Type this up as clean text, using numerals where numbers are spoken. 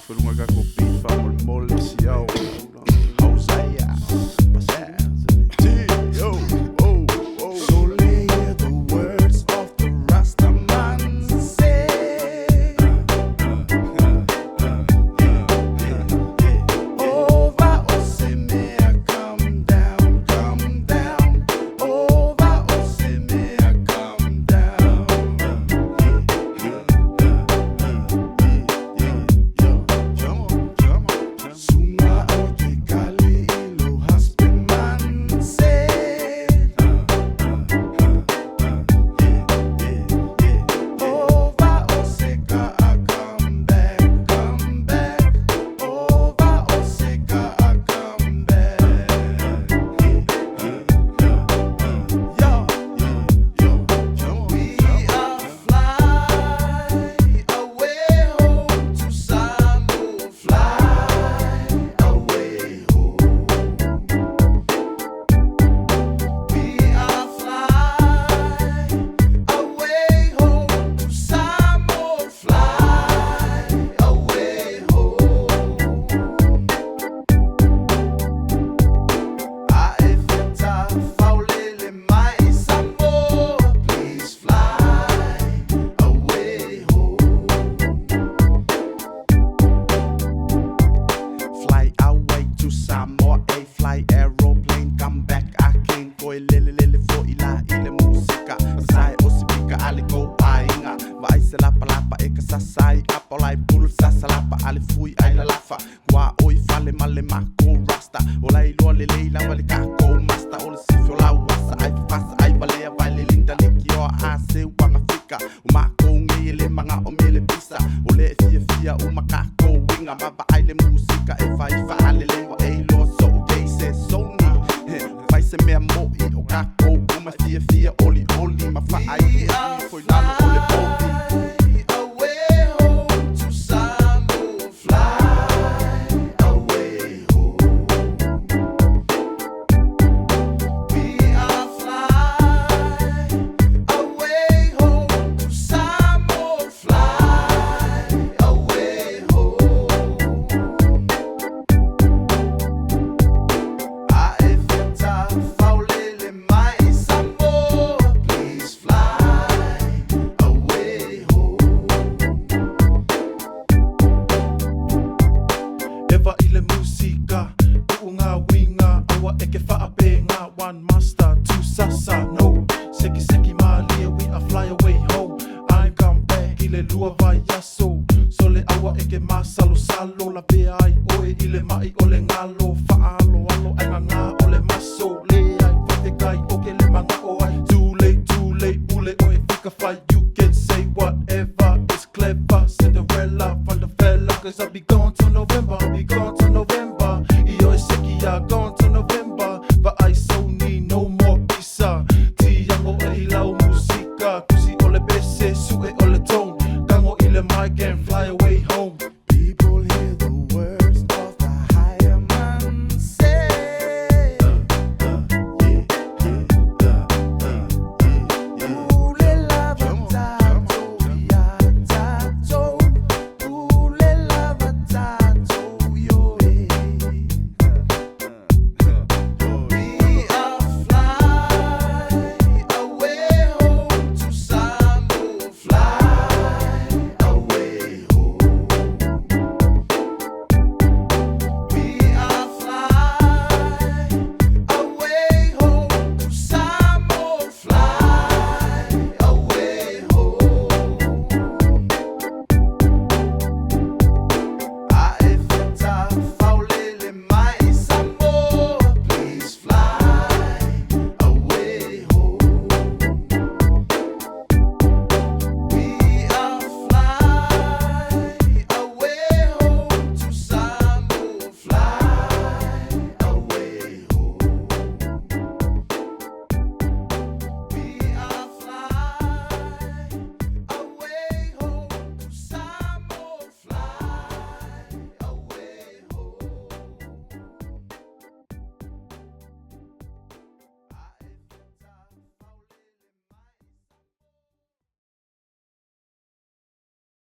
Whalunga ka ko pifa mole si au Hosea Samoa, a fly aeroplane, come back, I can't go lele for ila ile musika. Sai osipika aliko ainga, vai se lapa lapa e kasasai, apolai pul sasalapa ali fui ai la lafa. Wa oi fale male mako rasta, olai lo le leila vale kako masta, ol sifio la wasa ai fasa ai balea vale linda likio ase wanga fika. Umako ngele manga omele pisa, ole fia umakako winga maba ai le musika e fai fa ale lengua e lo so they say so ni vai se me mo I o kako uma fia oli ma fa ai foi lá no ole poti. One master, two sasa, no. Seki malia, we are fly away home. I come back, ile lua vai yaso. Sole awa eke masalo salo. La vea ai oe, ile mai ole ngalo. Faalo alo, ai nganga ole maso. Le ai fete kai, oke le manga o ai. Too late, ule oe fika fai.